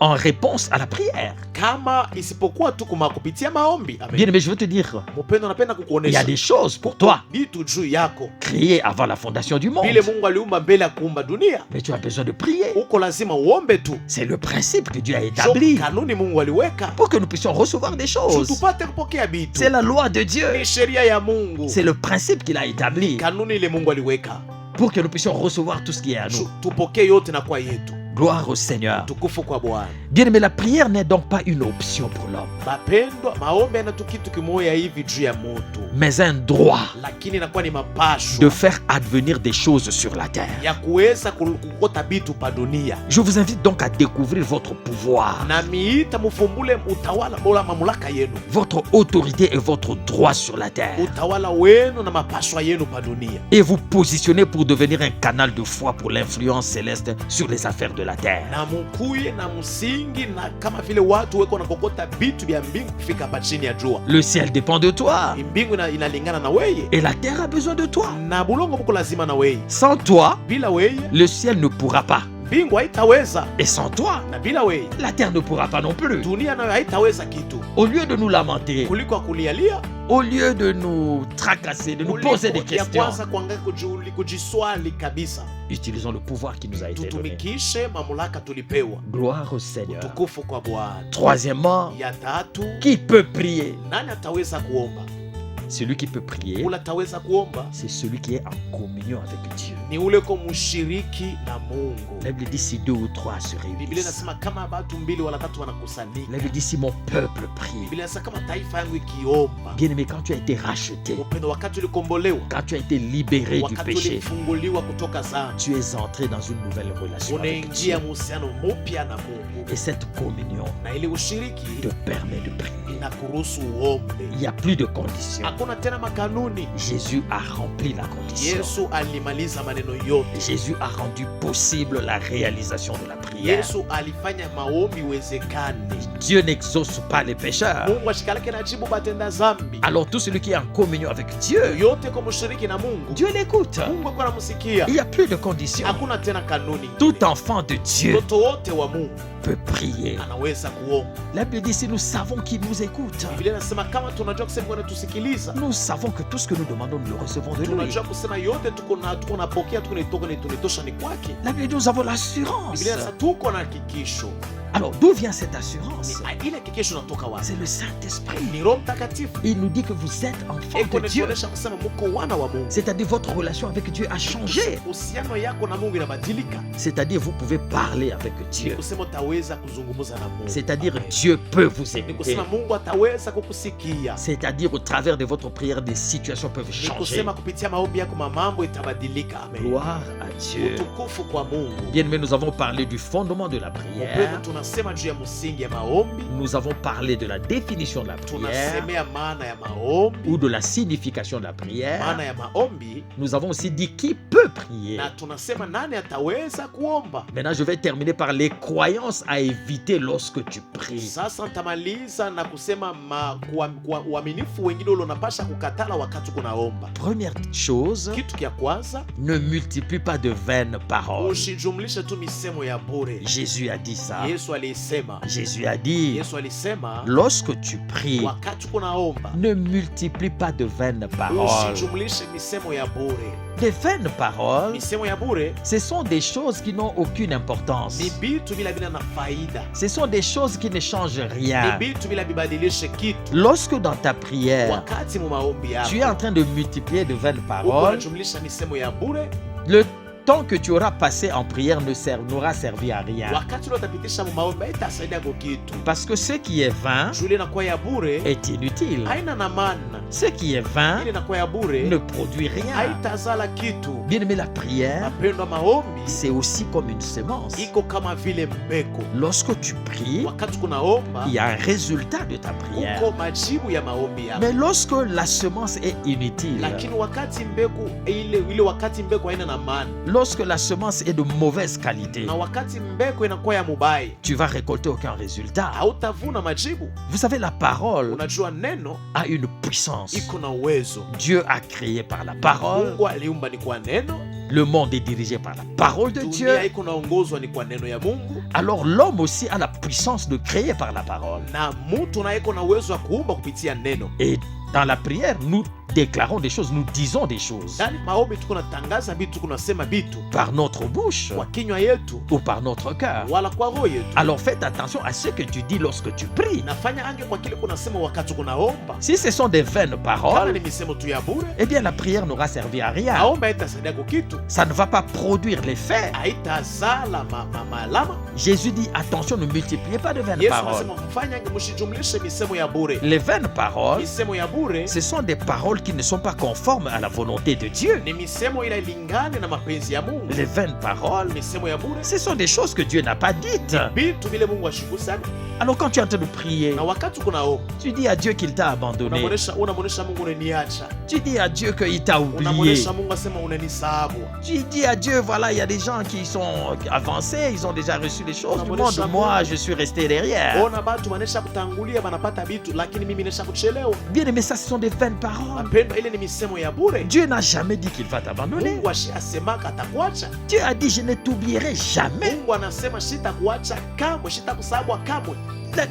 en réponse à la prière. kama isipokuwa tu kupitia maombi. Amen. Bien, mais je veux te dire, Mpendo, napenda il y a kukuonesha des choses pour toi vitu juu yako créées avant la fondation du monde. vile Mungu aliumba mbele ya kuumba dunia. Mais tu as besoin de prier. Uko lazima uombe tu. C'est le principe que Dieu a So, établi kanuni Mungu aliweka pour que nous puissions recevoir des juu choses. tupate kupokea vitu. C'est la loi de Dieu. Ni sheria ya Mungu, C'est le principe qu'il a établi kanuni ile Mungu aliweka pour que nous puissions recevoir tout ce qui est à nous. tupokee yote na kwa yetu. Gloire au Seigneur. Tukufu kwa Bwana. Bien, mais la prière n'est donc pas une option pour l'homme, Bapendwa, maombi yana tu kitu kimoya hivi juu ya mutu, mais un droit lakini inakuwa ni mapasho de faire advenir des choses sur la terre. ya kuweza kukota bitu pa dunia. Je vous invite donc à découvrir votre pouvoir, Na miita mufumbule utawala bola mamlaka yenu, votre autorité et votre droit sur la terre, utawala wenu na mapasho yenu pa dunia, et vous positionner pour devenir un canal de foi pour l'influence céleste sur les affaires de la terre. na mukuye na msingi na kama vile watu weko na kokota bitu vya mbingu kufika hapa chini ya jua. Le ciel dépend de toi Mbingu inalingana na weye et la terre a besoin de toi. na bulongo buko lazima na weye. Sans toi, Bila weye le ciel ne pourra pas. mbingu haitaweza, Et sans toi, na bila weye la terre ne pourra pas non plus. dunia nayo haitaweza kitu. Au lieu de nous lamenter, Kuliko kulialia, au lieu de nous tracasser, de nous poser des kuliko ya questions, kwanza kuangaika kujiswali kabisa, utilisons le pouvoir qui nous a été donné. tutumikishe mamlaka tulipewa. Gloire au Seigneur. Tukufu kwa Bwana. Troisièmement, Ya tatu, qui peut prier? nani ataweza kuomba? Celui qui peut prier, ule ataweza kuomba c'est celui qui est en communion avec Dieu. ni ule ko mshiriki na Mungu. La Bible dit si 2 ou 3 se Biblia réunissent. inasema kama watu 2 wala 3 wanakusanyika. La Bible dit si mon peuple prie. Biblia inasema kama taifa yangu ikiomba. Bien-aimé, quand tu as été racheté, Upendo, wakati ulikombolewa, quand tu as été libéré du wakati péché, ulifunguliwa kutoka dhambi, tu es entré dans une nouvelle relation avec unaingia Dieu. muhusiano mpya na Mungu, Et cette communion na ile ushiriki te permet de prier. inakuruhusu uombe. Il n'y a plus de conditions. Hakuna tena makanuni. Jésus a rempli la condition. Yesu alimaliza maneno yote. Jésus a rendu possible la réalisation de la prière. Yesu alifanya maombi wezekane. Dieu n'exauce pas les pécheurs. Mungu ashikalake na jibu batenda zambi. Alors tout celui qui est en communion avec Dieu, Yote kwa mshiriki na Mungu, Dieu l'écoute. Mungu ako anamusikia. Il n'y a plus de conditions. Hakuna tena kanuni. Tout enfant de Dieu Mtoto wote wa Mungu peut prier. anaweza kuomba. La Bible dit si nous savons qu'il nous écoute, Biblia inasema kama tunajua kusema Mungu anatusikiliza, nous savons que tout ce que nous demandons, nous le recevons de lui. tunajua kusema yote tuko napokea, tuko tunatosha ni kwake. La Bible dit nous avons l'assurance. Biblia inasema tuko na hakikisho. Alors d'où vient cette assurance? Ni ile hakikisho inatoka wapi? C'est le Saint-Esprit. Ni Roho Mtakatifu. Il nous dit que vous êtes enfants Eko de Dieu. inatuonesha kusema mko wana wa Mungu. C'est-à-dire votre relation avec Dieu a changé. Uhusiano yako na Mungu inabadilika. C'est-à-dire vous pouvez parler avec Dieu. Kusema utaweza kuzungumza na Mungu. C'est-à-dire Amen. Dieu peut vous Ni écouter. kusema Mungu ataweza kukusikia. C'est-à-dire au travers de votre prière, des situations peuvent Ni changer. kusema kupitia maombi yako mambo itabadilika. Amen. Gloire à Dieu. Utukufu kwa Mungu. Bien aimé, nous avons parlé du fondement de la Mpendwa, prière. tunasema juu ya msingi ya maombi, Nous avons parlé de la définition de la prière tunasemea maana ya maombi, ou de la signification de la maana prière. ya maombi, Nous avons aussi dit qui peut prier. na tunasema nani ataweza kuomba. Maintenant, je vais terminer par les croyances à éviter lorsque tu pries. Sasa nitamaliza na kusema uaminifu wengine ule unapasha kukatala wakati kunaomba. Première chose, Kitu kia kwanza, ne multiplie pas de vaines paroles. usijumlishe tu misemo ya bure. Jésus a dit ça. Yesu alisema, Jésus a dit, Yesu alisema lorsque tu pries, wakati kunaomba ne multiplie pas de vaines paroles. usijumlishe misemo ya bure. Des vaines paroles, Misemo ya bure ce sont des choses qui n'ont aucune importance. ni vitu bila vina na faida, Ce sont des choses qui ne changent ni rien. vitu bila vibadilishe kitu. Lorsque dans ta prière, Wakati mu maombi tu es yako en train de multiplier de vaines uko paroles, unajumlisha misemo ya bure, le temps que tu auras passé en prière n'aura servi à rien. wakati ule utapitisha mu maombi haitasaidia kwa kitu. Parce que ce qui est vain Juu ile inakuwa ya bure est inutile. haina na maana, Ce qui est vain ile inakuwa ya bure ne produit rien. haitazala kitu. Bien aimé, la prière, Mapendo, maombi c'est aussi comme une semence. iko kama vile mbeko. Lorsque tu pries, Wakati kunaomba il y a un résultat de ta prière. uko majibu ya maombi yako, Mais lorsque la semence est inutile, lakini wakati mbegu ile wakati mbegu haina na maana, lorsque la semence est de mauvaise qualité, na wakati mbegu inakuwa ya mubaya, tu vas récolter aucun résultat. hautavuna majibu. Vous savez, la parole Unajua neno a une puissance. iko na uwezo. Dieu a créé par la parole. Mungu aliumba ni kwa neno, Le monde est dirigé par la parole de Dieu. dunia iko naongozwa ni kwa neno ya Mungu, Alors l'homme aussi a la puissance de créer par la parole. na mtu naye iko na uwezo wa kuumba kupitia neno. Et dans la prière, nous déclarons des choses, nous disons des choses Ndani maombi tuko natangaza vitu, tuko nasema vitu par notre bouche kwa kinywa yetu ou par notre cœur. wala kwa roho yetu. Alors faites attention à ce que tu dis lorsque tu pries. Nafanya ange kwa kile kunasema wakati kunaomba. Si ce sont des vaines Kama paroles, ni misemo tu ya bure, eh bien la prière n'aura servi à rien. aomba haitasaidia kwa kitu, Ça ne va pas produire l'effet. haitazala malama. Jésus dit attention, ne multipliez pas de vaines Yesu paroles. anasema mfanye ange, msijumlishe misemo ya bure. Les vaines paroles, Misemo ya bure ce sont des paroles qui ne sont pas conformes à la volonté de Dieu. ni misemo ila ilingane na mapenzi ya Mungu. Les vaines paroles, Misemo ya bure ce sont des choses que Dieu n'a pas dites. vitu vile Mungu ashugusani. Alors quand tu es en train de prier, Na wakati kunaomba tu dis à Dieu qu'il t'a abandonné. unamuonesha Mungu unaniacha, Tu dis à Dieu qu'il t'a oublié. unamuonesha Mungu asema unanisahau. Tu dis à Dieu, voilà, il y a des gens qui sont avancés, ils ont déjà reçu les choses du monde. Moi, je suis resté derrière. Ona batu wanesha kutangulia banapata vitu, lakini mimi nesha kuchelewa. Bien aimé, ça, ce sont des vaines paroles. Mapendo, ile ni misemo ya bure. Dieu n'a jamais dit qu'il va t'abandonner. Mungu ashasemaka atakuacha. Dieu a dit, je ne t'oublierai jamais. Mungu anasema sitakuacha kamwe, sitakusahau kamwe.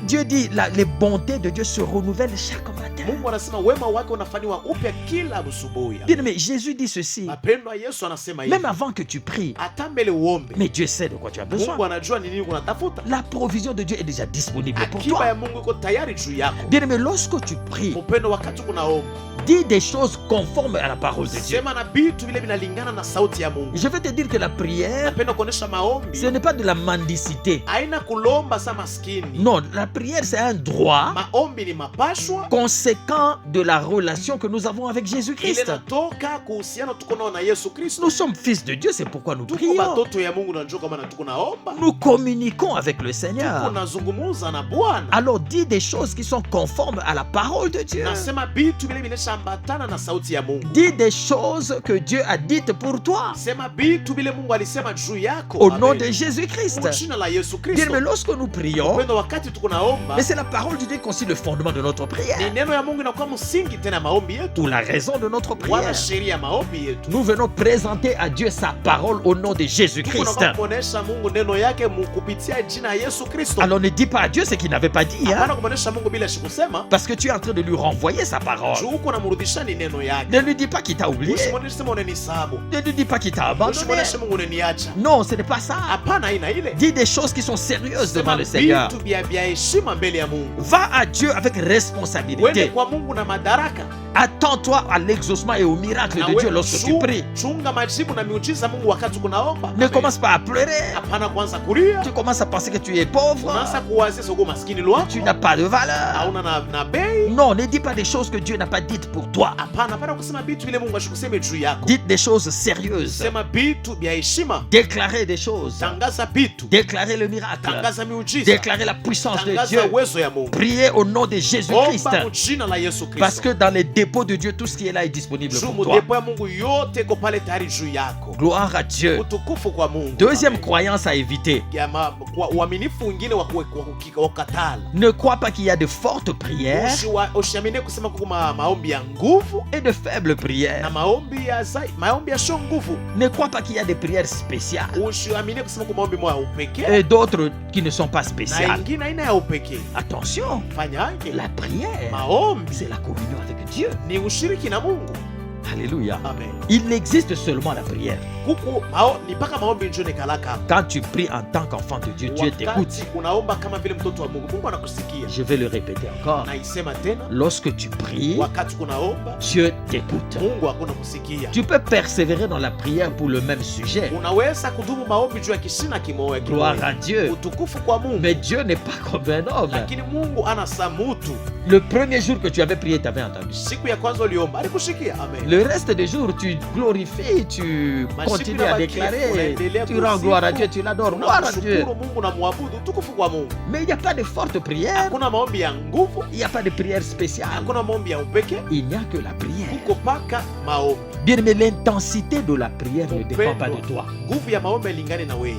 Dieu dit, les bontés de Dieu se renouvellent chaque matin. Mungu anasema wema wake unafanywa upya kila asubuhi. Bien, mais Jésus dit ceci. Mapendo ya Yesu anasema hivi. Même avant que tu pries. Hata mbele uombe. Mais Dieu sait de quoi tu as besoin. Mungu anajua ni nini unatafuta. La provision de Dieu est déjà disponible pour Akiba toi. ya Mungu iko tayari juu yako. Bien, mais lorsque tu pries, Mpendo, wakati unaomba, dis des choses conformes à la parole de Dieu. sema na vitu vile vinalingana na sauti ya Mungu. Je vais te dire que la prière, Napenda kuonesha maombi. ce n'est pas de la mendicité. Haina kulomba sa maskini. Non, la prière c'est un droit Maombi ni mapashwa. conséquent de la relation que nous avons avec Ile Jésus-Christ. natoka kuhusiana tuko nao na Yesu Kristo. Nous sommes fils de Dieu, c'est pourquoi nous Tuko prions. batoto ya Mungu, na njoo kama tuko naomba. Nous communiquons avec le Tuko Seigneur. nazungumuza na Bwana. Alors dis des choses qui sont conformes à la parole de Dieu. Nasema vitu vile vinashambatana na sauti ya Mungu. Dis des choses que Dieu a dites pour toi. Sema vitu vile Mungu alisema juu yako. Au nom Amen. de Jésus-Christ. Kwa jina la Yesu Bien, Kristo. mais lorsque nous prions, Mpendo, wakati tuko naomba, mais c'est la parole de Dieu qui constitue le fondement de notre ni prière. neno ya Mungu inakuwa msingi tena ya maombi yetu, Ou la raison de notre wala prière. sheria ya maombi yetu. Nous venons présenter à Dieu sa parole au nom de Tuko Jésus-Christ. na kuonesha Mungu neno yake kupitia jina ya Yesu Kristo. Alors ne dis pas à Dieu ce qu'il n'avait pas dit. Hein? Hapana kuonesha Mungu bila shikusema, Parce que tu es en train de lui renvoyer sa parole. juu uko namrudisha ni neno yake. Ne lui dis pas qu'il t'a oublié. Usimwoneshe sema unanisabu. Ne lui dis pas qu'il t'a abandonné. Usimwoneshe Mungu unaniacha. Non, ce n'est pas ça. Hapana, haina ile. Dis des choses qui sont sérieuses devant Sema le Seigneur. vitu vya heshima mbele ya Mungu. Va à Dieu avec Wende responsabilité. kwa Mungu na madaraka. Attends-toi à l'exaucement et au miracle Na de wewe Dieu lorsque tu pries. chunga majibu na miujiza Mungu wakati kunaomba. Ne commence pas à pleurer. Hapana kuanza kulia. Tu commences à penser que tu es pauvre. Unaanza kuwazia sogo maskini lwako. Tu n'as pas de valeur. Hauna na bei. Non, ne dis pas des choses que Dieu n'a pas dites pour toi. Hapana kusema vitu vile Mungu ashikuseme juu yako. Dites des choses sérieuses. Sema vitu vya heshima. Déclarez des choses. Tangaza vitu. Déclarez le miracle. Tangaza miujiza. Déclarez la puissance de Tangaza Dieu. uwezo ya Mungu. Priez au nom de Jésus-Christ. Omba kwa jina la Yesu Kristo. Parce que dans les dépôts de Dieu, tout ce qui est là est disponible Juu pour toi. mudepo ya Mungu yote iko pale tayari juu yako. Gloire à Dieu. Utukufu kwa Mungu. Deuxième Amen. croyance à éviter. Kwa uaminifu wengine wa kukatala. Ne crois pas qu'il y a de fortes prières Usiamini kusema kuko maombi ya nguvu et de faibles na prières. maombi ya sio nguvu. Ne crois pas qu'il y a des prières spéciales Usiamini kusema kuko maombi moya ya upekee et d'autres qui ne sont pas na spéciales. ingine aina ya upekee. Attention, Fanyaje? la prière, Maombi c'est la communion avec Dieu. ni ushiriki na Mungu. Alléluia. Amen. Il existe seulement la prière. Kuko ni paka maombi njo ni kalaka. Quand tu pries en tant qu'enfant de Dieu, Dieu t'écoute. Wakati unaomba kama vile mtoto wa Mungu, Mungu anakusikia. Je vais le répéter encore. Na isema tena, Lorsque tu pries, wakati kunaomba Dieu t'écoute. Mungu hakuna kusikia. Tu peux persévérer dans la prière pour le même sujet. Unaweza kudumu maombi juu ya kishina kimoya Gloire kimoya. à Dieu. Utukufu kwa Mungu. Mais Dieu n'est pas comme un homme. Lakini Mungu ana samutu. Le premier jour que tu avais prié, tu avais entendu. Siku ya kwanza uliomba, alikushikia. Amen. Le reste des jours, tu glorifies, tu continues à déclarer, tu rends gloire à Dieu, tu l'adores. Gloire à Dieu. Unamshukuru Mungu na muabudu, utukufu kwa Mungu. Mais il n'y a pas de forte prière. Hakuna maombi ya nguvu, Il n'y a pas de prière spéciale. hakuna maombi ya upekee, Il n'y a que la prière. kuko paka maombi. Bien aimé, l'intensité de la prière ne dépend pas de toi. Nguvu ya maombi ilingane na wewe.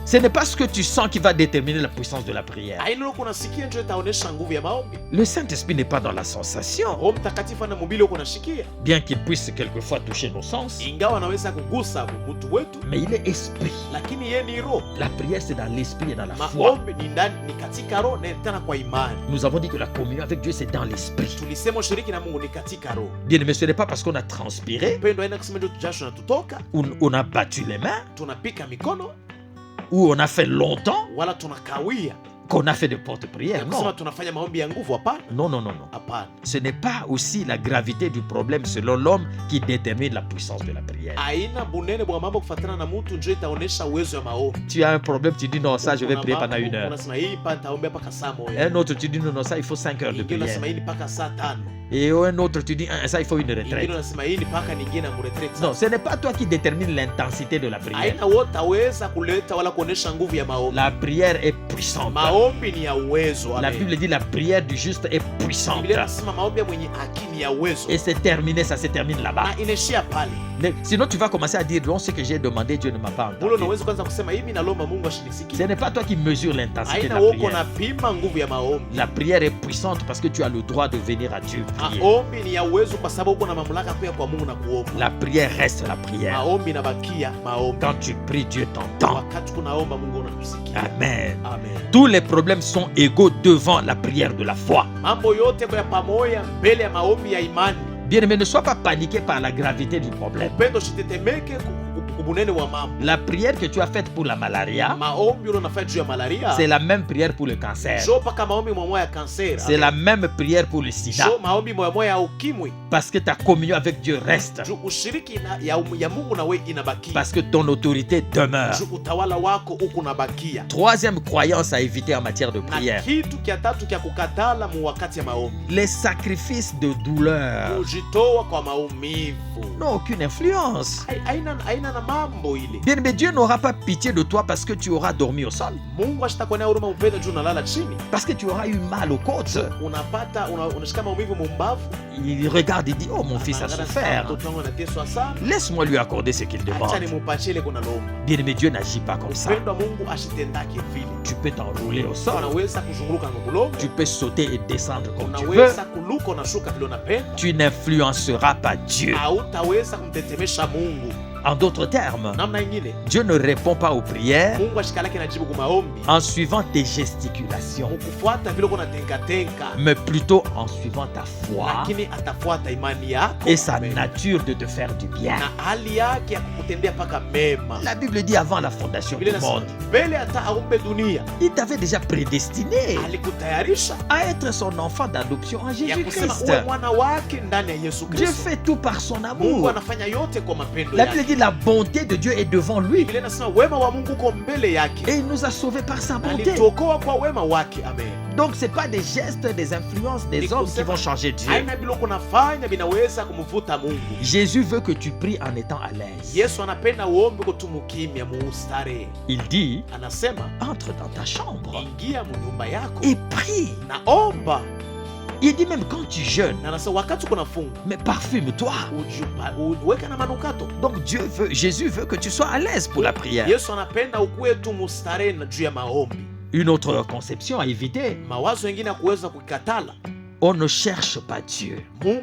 Ce n'est pas ce que tu sens qui va déterminer la puissance de la prière. Haina loko unasikia ndio itaonesha nguvu ya maombi. Le Saint-Esprit n'est pas dans la sensation, Roho Mtakatifu ana mobile uko unashikia. bien qu'il puisse quelquefois toucher nos sens, Ingawa anaweza kugusa mtu wetu, mais il est esprit. lakini yeye ni roho. La prière, c'est dans l'esprit et dans la foi. Maombi ni ndani, ni katika roho na tena kwa imani. Nous avons dit que la communion avec Dieu, c'est dans l'esprit. Tulisema ushiriki na Mungu ni katika roho. Bien aimé, ce n'est pas parce qu'on a transpiré, Upendo haina kusema ndio jasho natutoka, ou on a battu les mains, tunapika mikono ou on a fait longtemps wala tunakawia. qu'on a fait de porte prière. Kusema Non. tunafanya maombi ya nguvu, hapana. Non, non, non, non. Hapana. Ce n'est pas aussi la gravité du problème selon l'homme qui détermine la puissance de la prière. Aina bunene bwa mambo kufuatana na mtu ndio itaonesha uwezo wa maombi. Tu as un problème, tu dis non, ça je vais prier pendant 1 heure. Unasema hii pa nitaombea paka saa moja. Un autre, tu dis non, non, ça il faut 5 heures de Ingine unasema prière. hii ni paka saa tano. Et un autre, tu dis ça il faut une Ingine retraite. unasema hii ni paka nyingine ya retraite. Non, ce n'est pas toi qui détermine l'intensité de la prière. Aina wote aweza kuleta wala kuonesha nguvu ya maombi. La prière est puissante. Maombi ni ya uwezo. La Amen. Bible dit la prière du juste est puissante. Biblia inasema maombi ya mwenye haki ni ya uwezo. Et c'est terminé, ça se termine là-bas. Na inaishia pale. Sinon, tu vas commencer à dire non, ce que j'ai demandé, Dieu ne m'a pas Bule entendu. unaweza kwanza kusema hivi nalomba Mungu Ce ashinisikie. n'est pas toi qui mesures l'intensité de Aina la woko prière. napima nguvu ya maombi. La prière est puissante parce que tu as le droit de venir à Dieu prier. Maombi ni ya uwezo kwa sababu uko na mamlaka kuya kwa Mungu na kuomba. La prière reste la prière. Maombi inabakia maombi. Quand tu pries, Dieu t'entend. Wakati kunaomba Mungu anakusikia. Amen. Amen. Tous les problèmes sont égaux devant la prière de la foi. Mambo yote kwa pamoja mbele ya maombi ya imani. Bien-aimé, ne sois pas paniqué par la gravité du problème. Upendo usitetemeke kubunene wa mambo. La prière que tu as faite pour la malaria, Maombi unafanya juu ya malaria. c'est la même prière pour le cancer. Jo paka maombi mwa ya cancer. C'est la même prière pour le sida. Jo maombi mwa ya ukimwi. Parce que ta communion avec Dieu reste. Ju ushiriki ya Mungu na wewe inabaki. Parce que ton autorité demeure. Ju utawala wako uko nabakia. Troisième croyance à éviter en matière de prière. Kitu kia tatu kia kukatala mu wakati ya maombi. Les sacrifices de douleur Kujitoa kwa maumivu n'ont aucune influence. Aina na mambo ile. Bien, mais Dieu n'aura pas pitié de toi parce que tu auras dormi au sol. Mungu ashitakuonea huruma upende juu unalala chini. Parce que tu auras eu mal aux côtes. Unashika maumivu mumbavu. Il regarde et dit, oh mon fils a souffert. Laisse-moi lui accorder ce qu'il demande. Bien aimé, Dieu n'agit pas comme ça. Tu peux t'enrouler au sol. Tu peux sauter et descendre comme tu veux. Tu n'influenceras pas Dieu. En d'autres termes, Dieu ne répond pas aux prières en suivant tes gesticulations, mais plutôt en suivant ta foi et sa nature de te faire du bien. La Bible dit avant la fondation du monde, il t'avait déjà prédestiné à être son enfant d'adoption en Jésus-Christ. Dieu fait tout par son amour. La Bible dit la bonté de Dieu est devant lui. Et il nous a sauvés par sa bonté. Donc ce n'est pas des gestes, des influences des hommes qui vont changer Dieu. Jésus veut que tu pries en étant à l'aise. Il dit, entre dans ta chambre et prie. Il dit même quand tu jeûnes, mais parfume-toi. Donc Jésus veut que tu sois à l'aise pour la prière. Une autre conception à éviter, on ne cherche pas Dieu. Il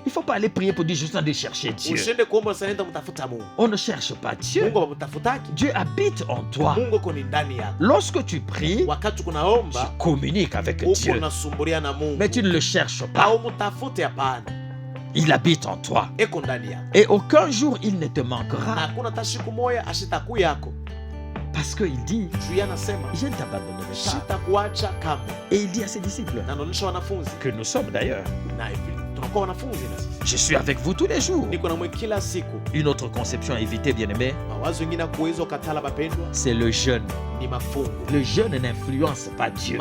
ne faut pas aller prier pour dire je suis en train de chercher Dieu. On ne cherche pas Dieu. Dieu habite en toi. Lorsque tu pries, tu communiques avec Dieu. Mais tu ne le cherches pas. Il habite en toi. Et aucun jour il ne te manquera. Parce qu'il dit, je ne t'abandonnerai pas. Et il dit à ses disciples, que nous sommes d'ailleurs, je suis avec vous tous les jours. Une autre conception à éviter, bien-aimé, c'est le jeûne. Le jeûne n'influence pas Dieu.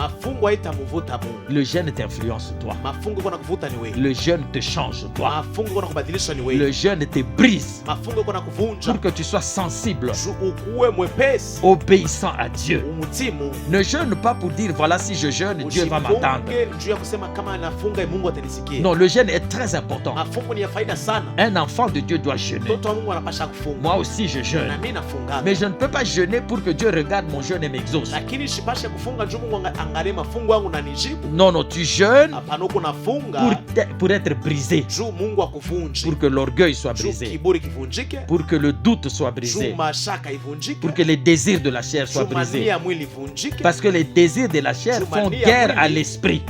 Le jeûne t'influence toi. Le jeûne te change toi. Le jeûne te brise pour que tu sois sensible, obéissant à Dieu. Ne jeûne pas pour dire voilà, si je jeûne, Dieu va m'entendre. Non, le jeûne est très important. Un enfant de Dieu doit jeûner. Moi aussi je jeûne. Mais je ne peux pas jeûner pour que Dieu regarde mon jeûne et m'exauce. Non, non, tu jeûnes pour être brisé. Pour que l'orgueil soit brisé. Pour que le doute soit brisé. Pour que les désirs de la chair soient brisés. Parce que les désirs de la chair font guerre à l'esprit.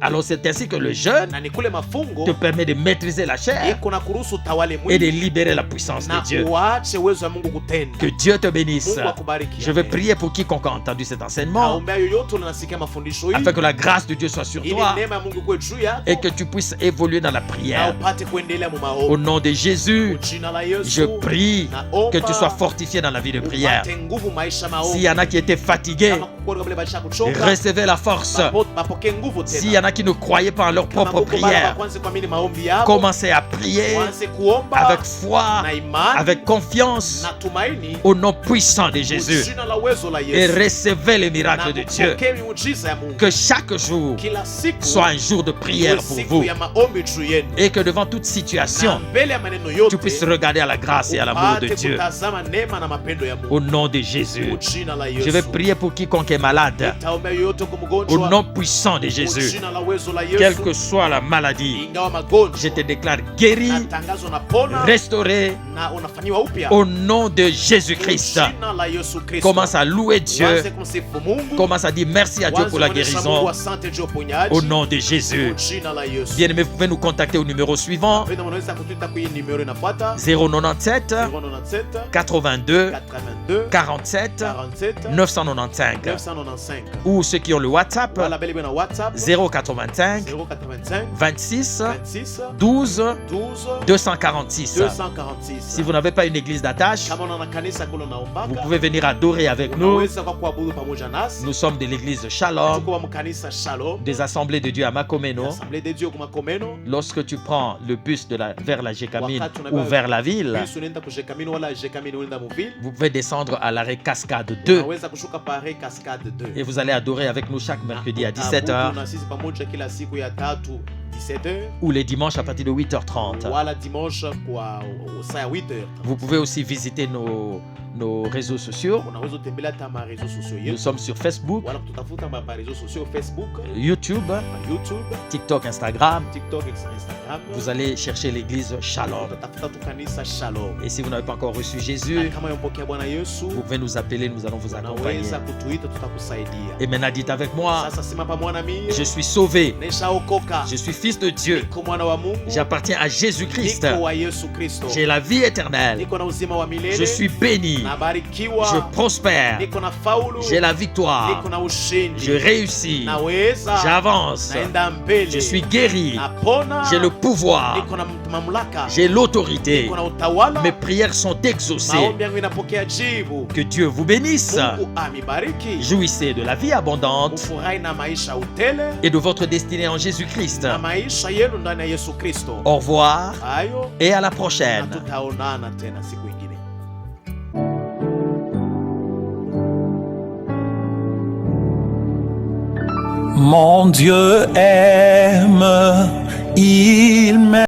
Alors c'est ainsi que le jeûne te permet de maîtriser la chair et de libérer la puissance de Dieu. Que Dieu te bénisse. Je vais prier pour quiconque a entendu cet enseignement, afin que la grâce de Dieu soit sur toi et que tu puisses évoluer dans la prière. Au nom de Jésus, je prie que tu sois fortifié dans la vie de prière. S'il y en a qui étaient fatigués, recevez la force. S'il y en a qui ne croyaient pas en leur propre prière, commencez à prier avec foi, avec confiance, au nom puissant de Jésus, et recevez les miracles de Dieu. Que chaque jour soit un jour de prière pour vous, et que devant toute situation, tu puisses regarder à la grâce et à l'amour de Dieu. Au nom de Jésus, je vais prier pour quiconque est malade, au nom puissant de Jésus, quelle que soit la maladie, je te déclare guéri, restauré, au nom de Jésus-Christ. Commence à louer Dieu, commence à dire merci à Dieu pour la guérison, au nom de Jésus. Bien-aimés, vous pouvez nous contacter au numéro suivant 097 82 47 995, ou ceux qui ont le WhatsApp 085 26 12 246. Si vous n'avez pas une église d'attache, vous pouvez venir adorer avec nous. Nous sommes de l'église Shalom, des assemblées de Dieu à Makomeno. Lorsque tu prends le bus vers la Gécamine ou vers la ville, vous pouvez descendre à l'arrêt Cascade 2 et vous allez adorer avec nous chaque mercredi à 17h ou les dimanches à partir de 8h30. Vous pouvez aussi visiter nos réseaux sociaux. Nous sommes sur Facebook, YouTube, TikTok, Instagram. Vous allez chercher l'église Shalom. Et si vous n'avez pas encore reçu Jésus, vous pouvez nous appeler, nous allons vous accompagner. Et maintenant dites avec moi, je suis sauvé, je suis fils de Dieu, j'appartiens à Jésus-Christ, j'ai la vie éternelle, je suis béni, je prospère, j'ai la victoire, je réussis, j'avance, je suis guéri, j'ai le pouvoir, j'ai l'autorité, mes prières sont exaucées. Que Dieu vous bénisse. Jouissez de la vie abondante et de votre destinée en Jésus-Christ. Au revoir et à la prochaine. Mon Dieu aime, il m'aime.